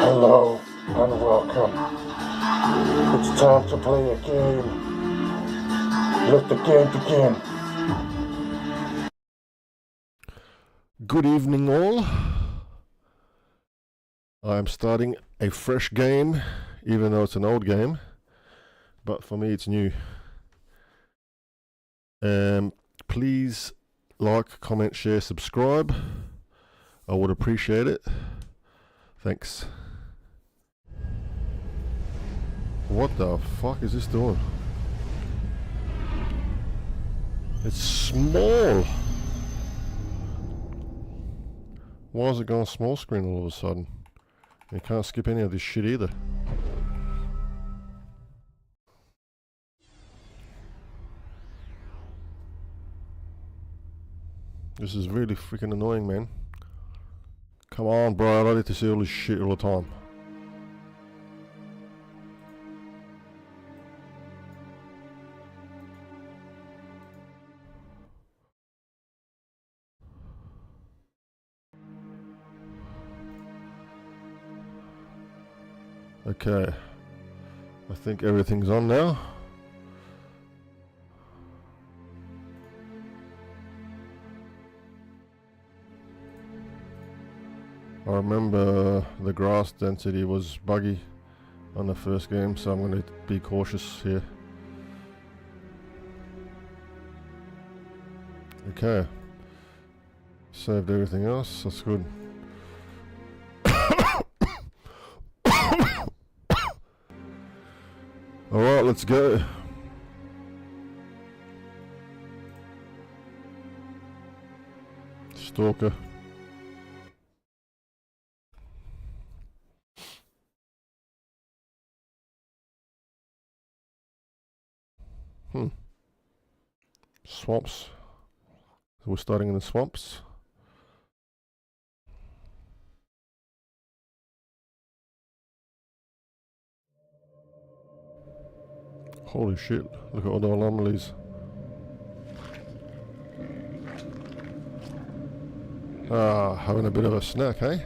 Hello and welcome. It's time to play a game. Let the game begin. Good evening all. I am starting a fresh game, even though it's an old game, but for me it's new. Please like, comment, share, subscribe. I would appreciate it. Thanks. What the fuck is this doing? It's small. Why is it going small screen all of a sudden? You can't skip any of this shit either. This is really freaking annoying, man. Come on, bro, I don't need to see all this shit all the time. Okay, I think everything's on now. I remember the grass density was buggy on the first game, so I'm going to be cautious here. Okay, saved everything else, that's good. Alright, let's go. Stalker. Swamps. So we're starting in the swamps. Holy shit, look at all the anomalies. Having a bit of a snack, eh?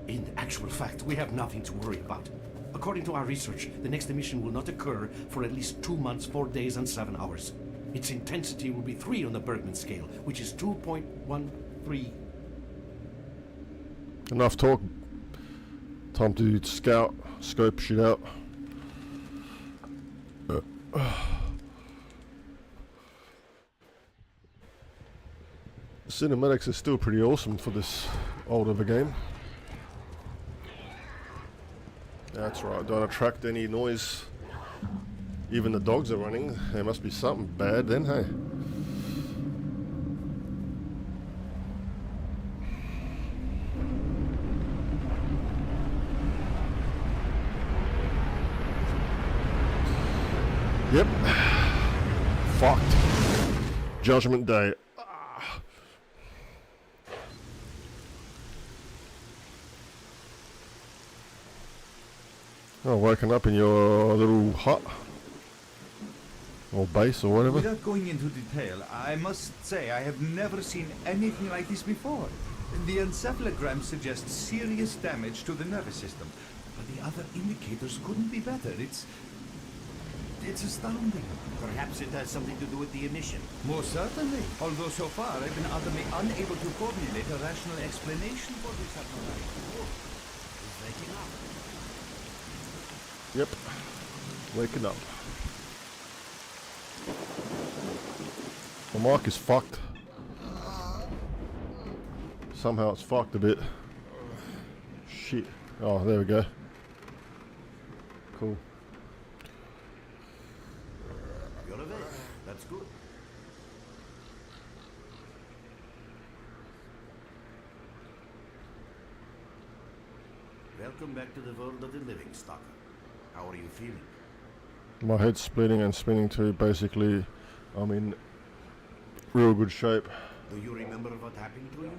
In actual fact, we have nothing to worry about. According to our research, the next emission will not occur for at least 2 months, 4 days, and 7 hours. Its intensity will be 3 on the Bergman scale, which is 2.13. Enough talk. Time to scope shit out. Cinematics are still pretty awesome for this old of a game. That's right, don't attract any noise. Even the dogs are running. There must be something bad then, hey? Yep. Fucked. Judgment Day. Oh, waking up in your little hut? Or base or whatever? Without going into detail, I must say I have never seen anything like this before. The encephalogram suggests serious damage to the nervous system, but the other indicators couldn't be better. It's astounding. Perhaps it has something to do with the emission. Most certainly. Although so far I've been utterly unable to formulate a rational explanation for this abnormality. It's waking up. Yep. Waking up. The mic is fucked. Somehow it's fucked a bit. Shit. Oh, there we go. Cool. You're awake. That's good. Welcome back to the world of the living, S.T.A.L.K.E.R. How are you feeling? My head's splitting and spinning too. Basically, I'm in real good shape. Do you remember what happened to you?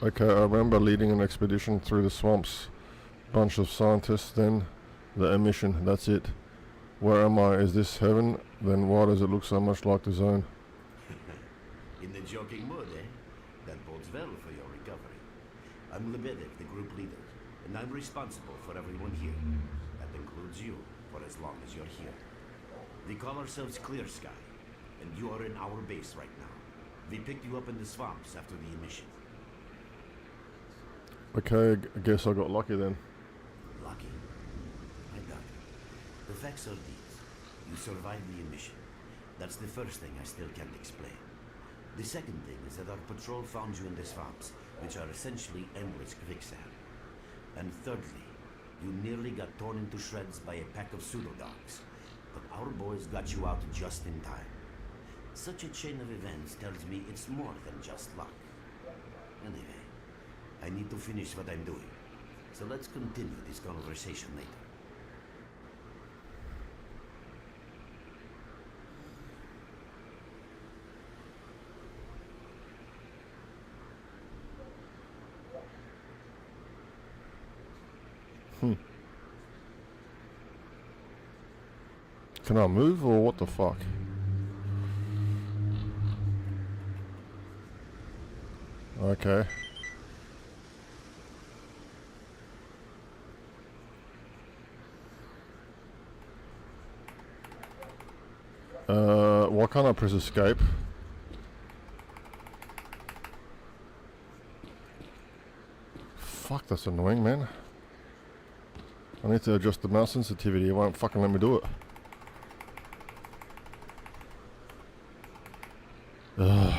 Okay, I remember leading an expedition through the swamps. Bunch of scientists, then the emission, that's it. Where am I? Is this heaven? Then why does it look so much like the zone? In the joking mood, eh? That bodes well for your recovery. I'm Lebedev, the group leader, and I'm responsible for everyone here. That includes you, for as long as you're here. We call ourselves S.T.A.L.K.E.R, and you are in our base right now. We picked you up in the swamps after the emission. Okay, I guess I got lucky then. Lucky? I doubt it. The facts are these. You survived the emission. That's the first thing I still can't explain. The second thing is that our patrol found you in the swamps, which are essentially endless quicksand. And thirdly, you nearly got torn into shreds by a pack of pseudo-dogs. But our boys got you out just in time. Such a chain of events tells me it's more than just luck. Anyway, I need to finish what I'm doing. So let's continue this conversation later. Can I move or what the fuck? Okay. Why can't I press escape? Fuck, that's annoying, man. I need to adjust the mouse sensitivity. It won't fucking let me do it. Ugh.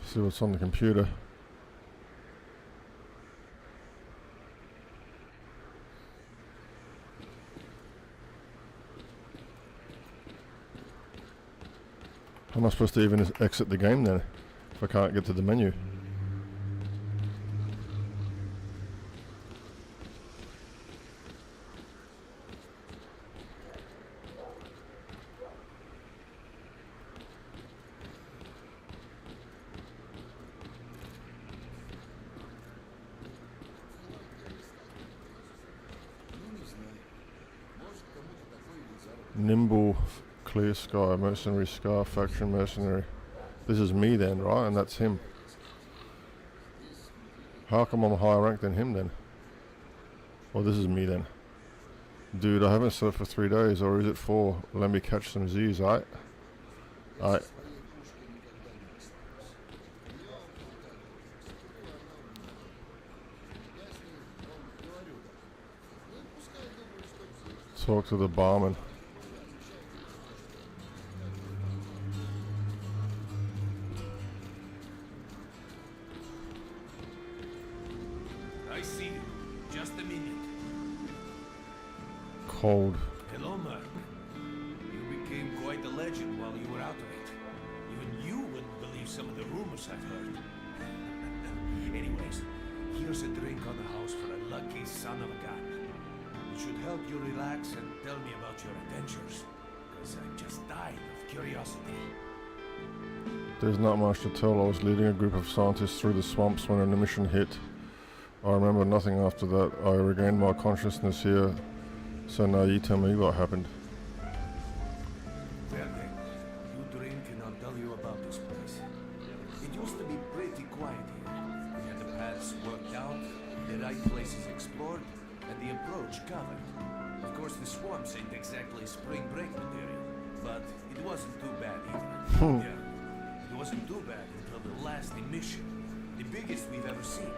See what's on the computer. How am I supposed to even exit the game then if I can't get to the menu? Nimble, clear sky, mercenary, scar, faction, mercenary. This is me then, right? And that's him. How come I'm higher rank than him then? Well, this is me then. Dude, I haven't slept for 3 days, or is it 4? Let me catch some Z's, alright? Alright. Talk to the barman. I see you. Just a minute. Cold. Hello, Mark. You became quite a legend while you were out of it. Even you wouldn't believe some of the rumors I've heard. Anyways, here's a drink on the house for a lucky son of a gun. It should help you relax and tell me about your adventures, because I'm just dying of curiosity. There's not much to tell. I was leading a group of scientists through the swamps when an emission hit. I remember nothing after that. I regained my consciousness here. So now you tell me what happened. Well then, you drink and I'll tell you about this place. It used to be pretty quiet here. We had the paths worked out, the right places explored, and the approach covered. Of course, the swamps ain't exactly spring break material, but it wasn't too bad either. Yeah, it wasn't too bad until the last emission, the biggest we've ever seen.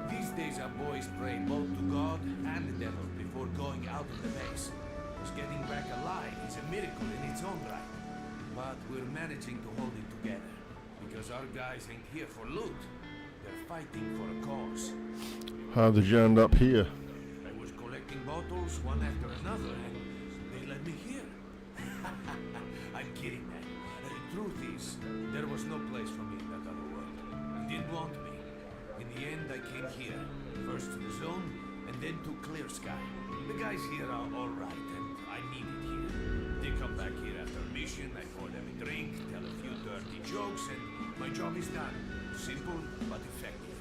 These days our boys pray both to God and the devil before going out of the base. Because getting back alive is a miracle in its own right. But we're managing to hold it together, because our guys ain't here for loot. They're fighting for a cause. How did you end up here? I was collecting bottles one after another, and they led me here. I'm kidding, man. The truth is, there was no place for me in that other world. They didn't want me. In the end, I came here. First to the zone, and then to Clear Sky. The guys here are alright, and I need it here. They come back here after a mission, I pour them a drink, tell a few dirty jokes, and My job is done. Simple but effective.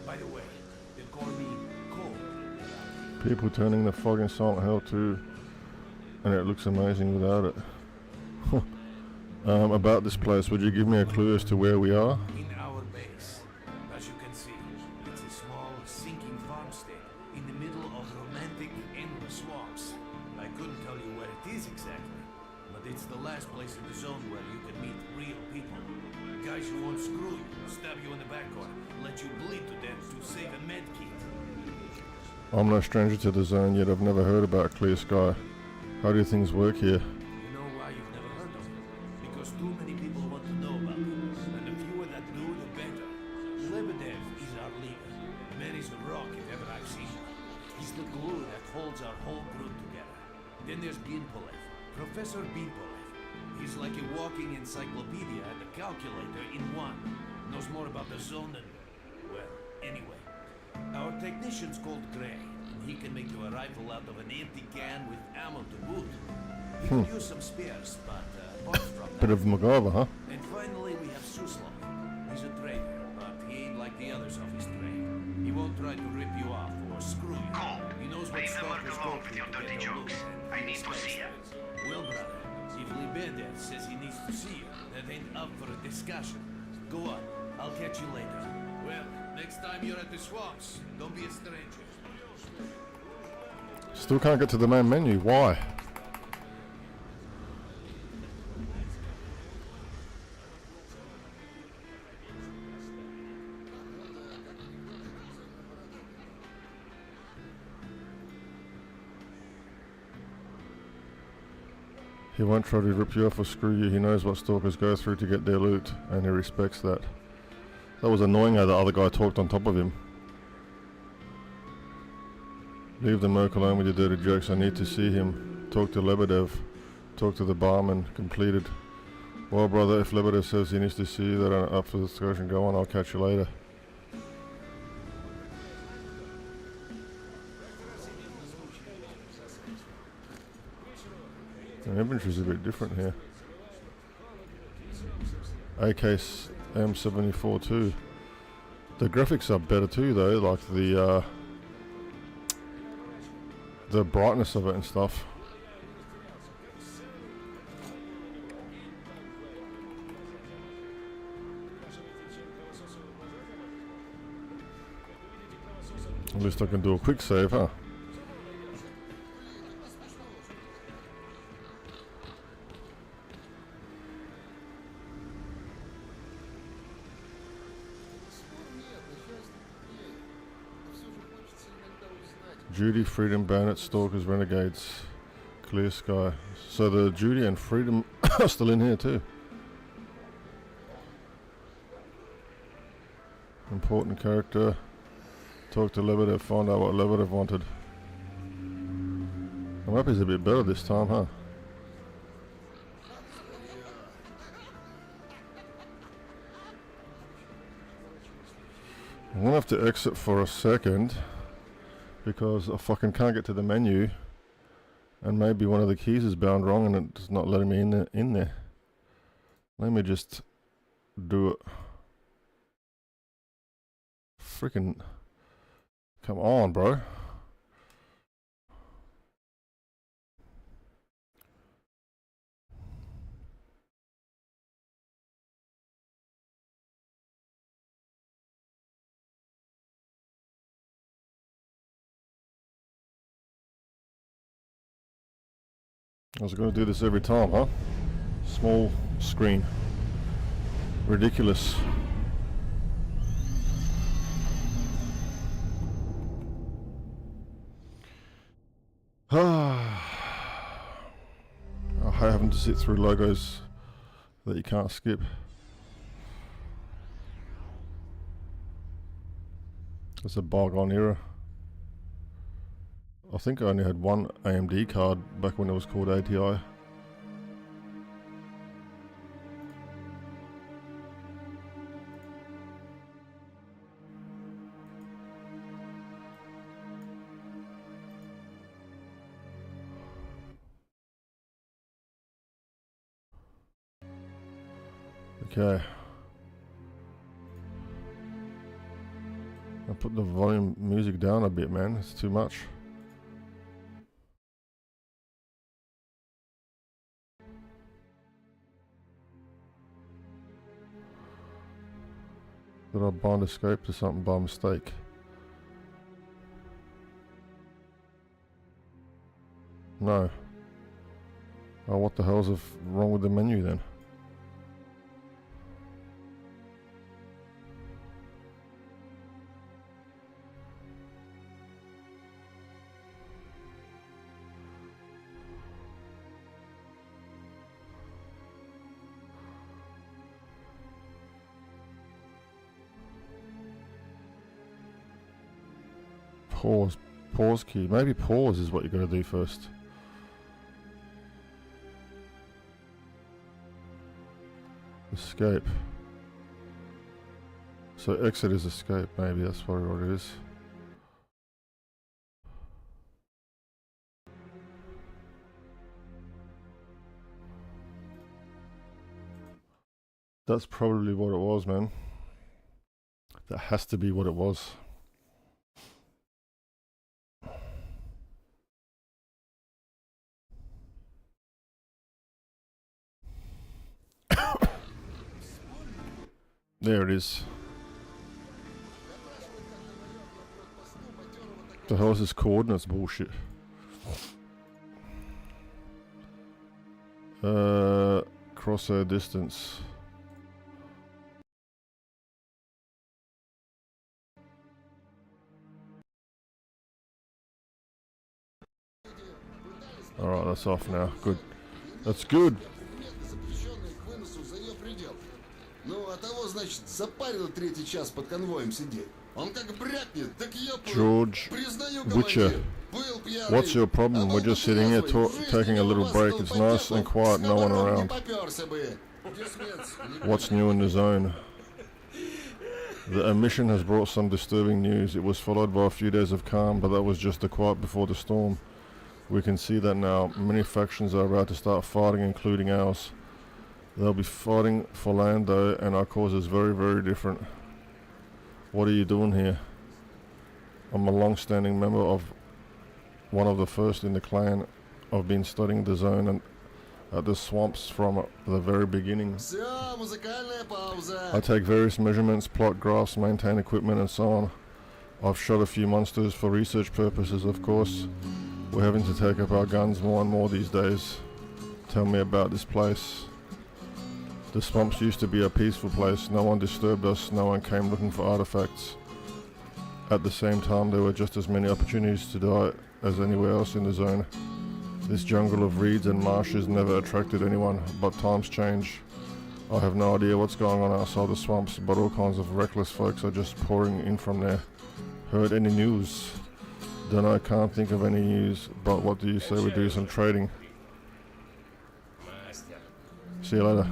By the way, they call me Cole. People turning the fog in Silent Hill 2, and it looks amazing without it. About this place, would you give me a clue as to where we are? In our base. As you can see, it's a small, sinking farmstead in the middle of romantic, endless swamps. I couldn't tell you where it is exactly, but it's the last place in the zone where you can meet real people. Guys who won't screw you, stab you in the back or let you bleed to death to save a med kit. I'm no stranger to the zone, yet I've never heard about Clear Sky. How do things work here? You know why you've never heard of it? Because too many people want to know about it, and the fewer that do, the better. Lebedev is our leader. Man is a rock if ever I've seen one. He's the glue that holds our whole group together. Then there's Binpolev, Professor Binpolev. He's like a walking encyclopedia and a calculator in one. Knows more about the zone than... well, anyway. Our technician's called Gray, and he can make you a rifle out of an empty can with ammo to boot. He could use some spares, but apart from that... Bit of MacGyver, huh? And finally, we have Suslov. He's a trader, but he ain't like the others of his trade. He won't try to rip you off or screw you. He knows what stalkers go through to get their loot, and he respects that. Well, brother, if Lebedev says he needs to see you, that ain't up for a discussion. Go on, I'll catch you later. Well, next time you're at the swamps, don't be a stranger. Still can't get to the main menu, why? He won't try to rip you off or screw you. He knows what stalkers go through to get their loot, and he respects that. That was annoying how the other guy talked on top of him. Leave the merc alone with your dirty jokes. I need to see him. Talk to Lebedev. Talk to the barman. Completed. Well, brother, if Lebedev says he needs to see you, that I'm up for the discussion. Go on, I'll catch you later. The inventory's a bit different here. AK-M74 too. The graphics are better too though, like the brightness of it and stuff. At least I can do a quick save, huh? Judy, Freedom, Bandits, Stalkers, Renegades, Clear Sky. So the Judy and Freedom are still in here too. Important character. Talk to Lebedev, find out what Lebedev wanted. I'm happy he's a bit better this time, huh? I'm gonna have to exit for a second because I fucking can't get to the menu, and maybe one of the keys is bound wrong and it's not letting me in there. Let me just do it. Freaking come on, bro. I was going to do this every time, huh? Small screen. Ridiculous. I having to sit through logos that you can't skip. It's a bygone era. I think I only had one AMD card back when it was called ATI. Okay. I put the volume music down a bit, man. It's too much. Did I bind escape to something by mistake? No. Oh, what the hell's wrong with the menu then? Pause key. Maybe pause is what you gotta do first. Escape. So exit is escape, maybe that's probably what it is. That's probably what it was, man. That has to be what it was. There it is. The hell is this coordinates bullshit? Crosshair distance. Alright, that's off now. Good. That's good. George Witcher, what's your problem? We're just sitting here taking a little break. It's nice and quiet, no one around. What's new in the zone? The emission has brought some disturbing news. It was followed by a few days of calm, but that was just the quiet before the storm. We can see that now. Many factions are about to start fighting, including ours. They'll be fighting for land though, and our cause is very, very different. What are you doing here? I'm a long-standing member of one of the first in the clan. I've been studying the zone and at the swamps from the very beginning. I take various measurements, plot graphs, maintain equipment and so on. I've shot a few monsters for research purposes, of course. We're having to take up our guns more and more these days. Tell me about this place. The swamps used to be a peaceful place. No one disturbed us, no one came looking for artifacts. At the same time, there were just as many opportunities to die as anywhere else in the zone. This jungle of reeds and marshes never attracted anyone, but times change. I have no idea what's going on outside the swamps, but all kinds of reckless folks are just pouring in from there. Heard any news? Dunno, can't think of any news, but what do you say we do some trading? See you later.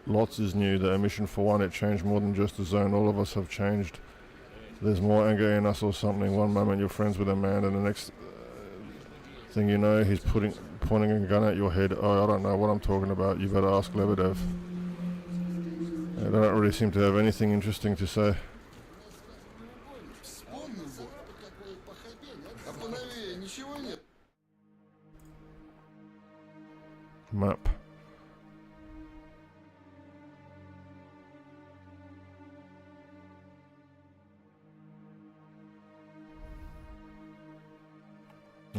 Lots is new. The emission for one, it changed more than just the zone. All of us have changed. There's more anger in us or something. One moment you're friends with a man and the next thing you know, he's pointing a gun at your head. Oh, I don't know what I'm talking about. You better ask Lebedev. They don't really seem to have anything interesting to say. Map.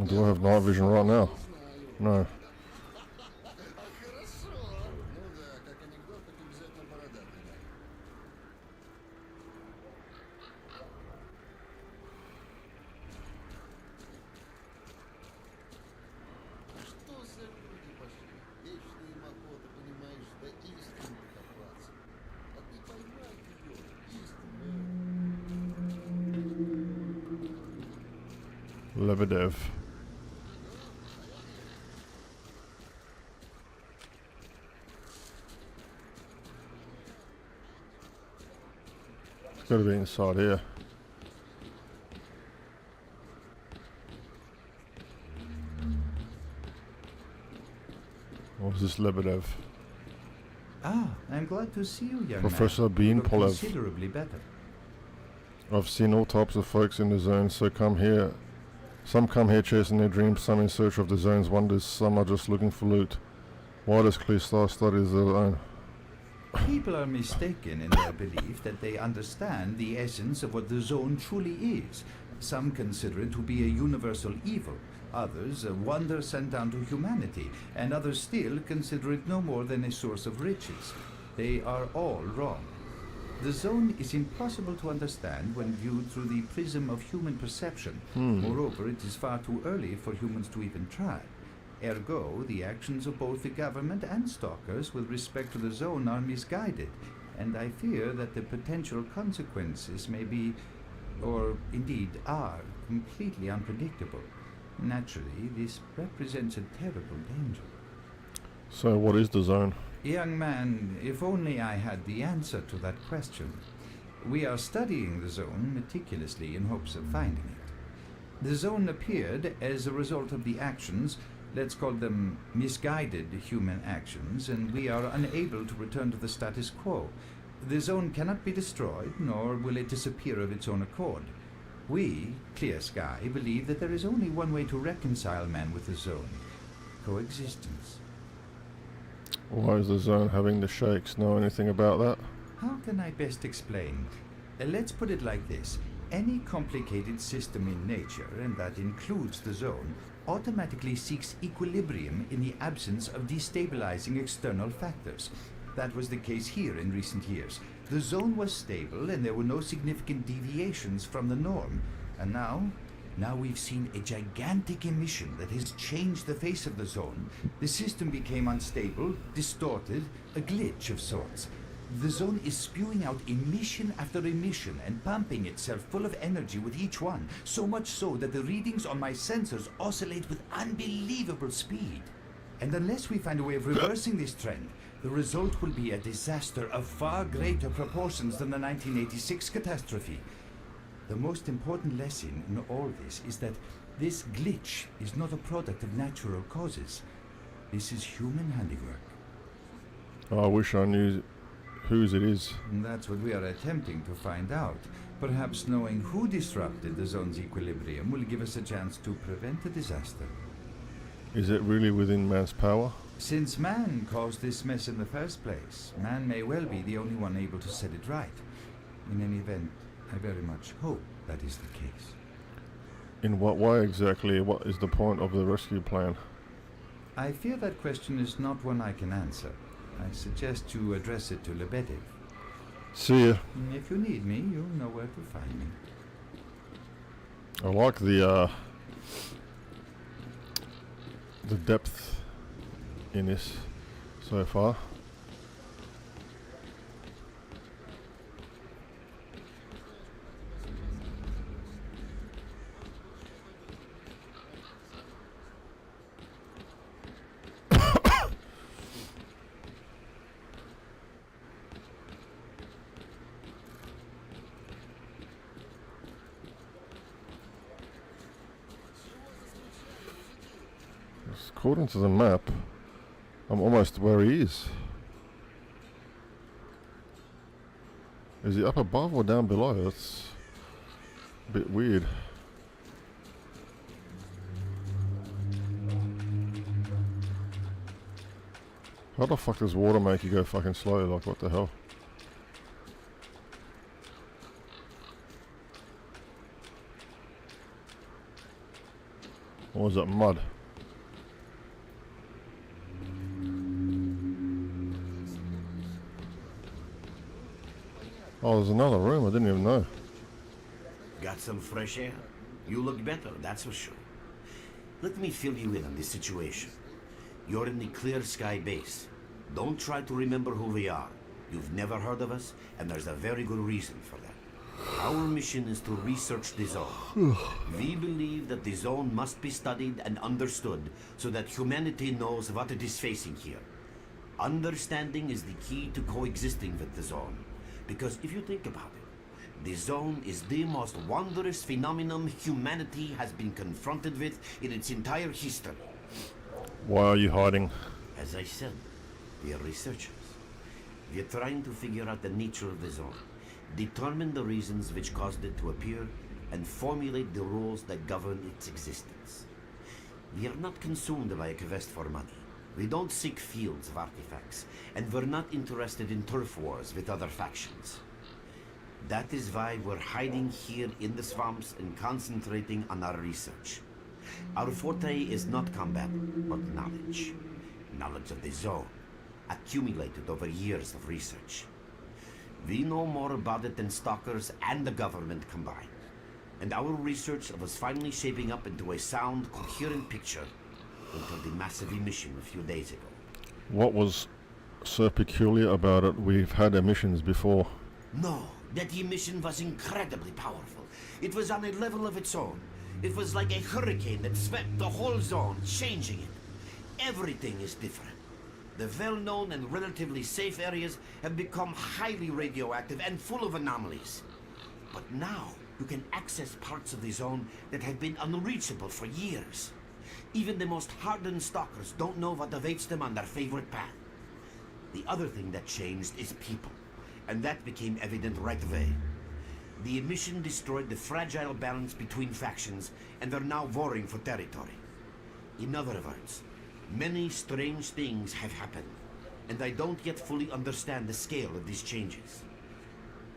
Do I have night vision right now? No. Lebedev. It's got to be inside here. Or is this Lebedev? Ah, I'm glad to see you, young Professor man. Bean You look Polev. considerably better. I've seen all types of folks in the zone, so come here. Some come here chasing their dreams, some in search of the zone's wonders, some are just looking for loot. Why does S.T.A.L.K.E.R study their own? People are mistaken in their belief that they understand the essence of what the zone truly is. Some consider it to be a universal evil, others a wonder sent down to humanity, and others still consider it no more than a source of riches. They are all wrong. The zone is impossible to understand when viewed through the prism of human perception. Moreover, it is far too early for humans to even try. Ergo, the actions of both the government and stalkers with respect to the zone are misguided, and I fear that the potential consequences may be, or indeed are, completely unpredictable. Naturally, this represents a terrible danger. So what is the zone? Young man, if only I had the answer to that question. We are studying the zone meticulously in hopes of finding it. The zone appeared as a result of the actions, let's call them misguided human actions, and we are unable to return to the status quo. The zone cannot be destroyed, nor will it disappear of its own accord. We, Clear Sky, believe that there is only one way to reconcile man with the zone: coexistence. Why is the zone having the shakes? Know anything about that? How can I best explain? Let's put it like this. Any complicated system in nature, and that includes the zone, automatically seeks equilibrium in the absence of destabilizing external factors. That was the case here in recent years. The zone was stable and there were no significant deviations from the norm. And now we've seen a gigantic emission that has changed the face of the zone. The system became unstable, distorted, a glitch of sorts. The zone is spewing out emission after emission and pumping itself full of energy with each one, so much so that the readings on my sensors oscillate with unbelievable speed. And unless we find a way of reversing this trend, the result will be a disaster of far greater proportions than the 1986 catastrophe. The most important lesson in all this is that this glitch is not a product of natural causes. This is human handiwork. I wish I knew whose it is. And that's what we are attempting to find out. Perhaps knowing who disrupted the zone's equilibrium will give us a chance to prevent a disaster. Is it really within man's power? Since man caused this mess in the first place, man may well be the only one able to set it right. In any event, I very much hope that is the case. In what way exactly? What is the point of the rescue plan? I fear that question is not one I can answer. I suggest you address it to Lebedev. See ya. If you need me, you know where to find me. I like the depth in this so far. According to the map, I'm almost where he is. Is he up above or down below? That's a bit weird. How the fuck does water make you go fucking slow? Like, what the hell? Or is that mud? Oh, there's another room, I didn't even know. Got some fresh air? You look better, that's for sure. Let me fill you in on this situation. You're in the Clear Sky base. Don't try to remember who we are. You've never heard of us, and there's a very good reason for that. Our mission is to research the zone. We believe that the zone must be studied and understood so that humanity knows what it is facing here. Understanding is the key to coexisting with the zone. Because if you think about it, the zone is the most wondrous phenomenon humanity has been confronted with in its entire history. Why are you hiding? As I said, we are researchers. We are trying to figure out the nature of the zone, determine the reasons which caused it to appear, and formulate the rules that govern its existence. We are not consumed by a quest for money. We don't seek fields of artifacts, and we're not interested in turf wars with other factions. That is why we're hiding here in the swamps and concentrating on our research. Our forte is not combat, but knowledge. Knowledge of the zone, accumulated over years of research. We know more about it than stalkers and the government combined. And our research was finally shaping up into a sound, coherent picture until the massive emission a few days ago. What was so peculiar about it? We've had emissions before. No, that emission was incredibly powerful. It was on a level of its own. It was like a hurricane that swept the whole zone, changing it. Everything is different. The well-known and relatively safe areas have become highly radioactive and full of anomalies. But now, you can access parts of the zone that have been unreachable for years. Even the most hardened stalkers don't know what awaits them on their favorite path. The other thing that changed is people, and that became evident right away. The emission destroyed the fragile balance between factions, and they're now warring for territory. In other words, many strange things have happened, and I don't yet fully understand the scale of these changes.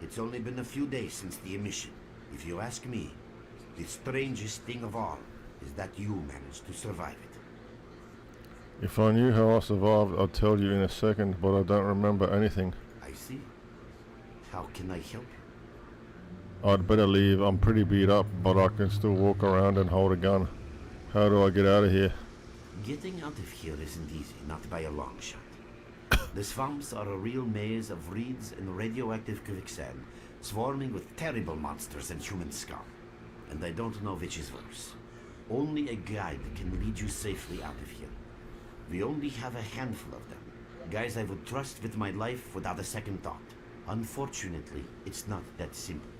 It's only been a few days since the emission. If you ask me, the strangest thing of all is that you managed to survive it. If I knew how I survived, I'd tell you in a second, but I don't remember anything. I see. How can I help you? I'd better leave. I'm pretty beat up, but I can still walk around and hold a gun. How do I get out of here? Getting out of here isn't easy, not by a long shot. The swamps are a real maze of reeds and radioactive quicksand, swarming with terrible monsters and human scum. And I don't know which is worse. Only a guide can lead you safely out of here. We only have a handful of them. Guys I would trust with my life without a second thought. Unfortunately, it's not that simple.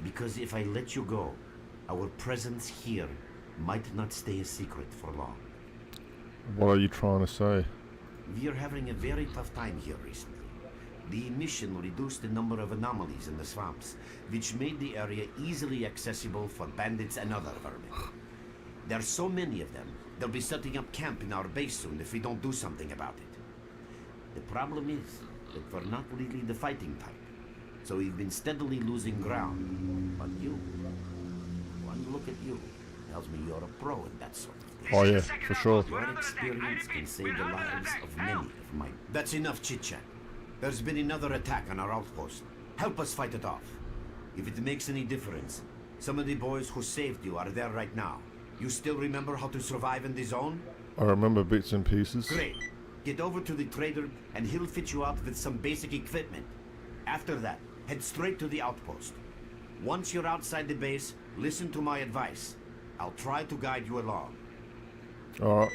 Because if I let you go, our presence here might not stay a secret for long. What are you trying to say? We are having a very tough time here recently. The emission reduced the number of anomalies in the swamps, which made the area easily accessible for bandits and other vermin. There are so many of them, they'll be setting up camp in our base soon if we don't do something about it. The problem is that we're not really the fighting type, so we've been steadily losing ground. But you, one look at you, tells me you're a pro in that sort of thing. Oh yeah, for sure. Your experience can save the lives of many of mine. That's enough chit-chat. There's been another attack on our outpost. Help us fight it off. If it makes any difference, some of the boys who saved you are there right now. You still remember how to survive in the zone? I remember bits and pieces. Great. Get over to the trader and he'll fit you out with some basic equipment. After that, head straight to the outpost. Once you're outside the base, listen to my advice. I'll try to guide you along. Alright.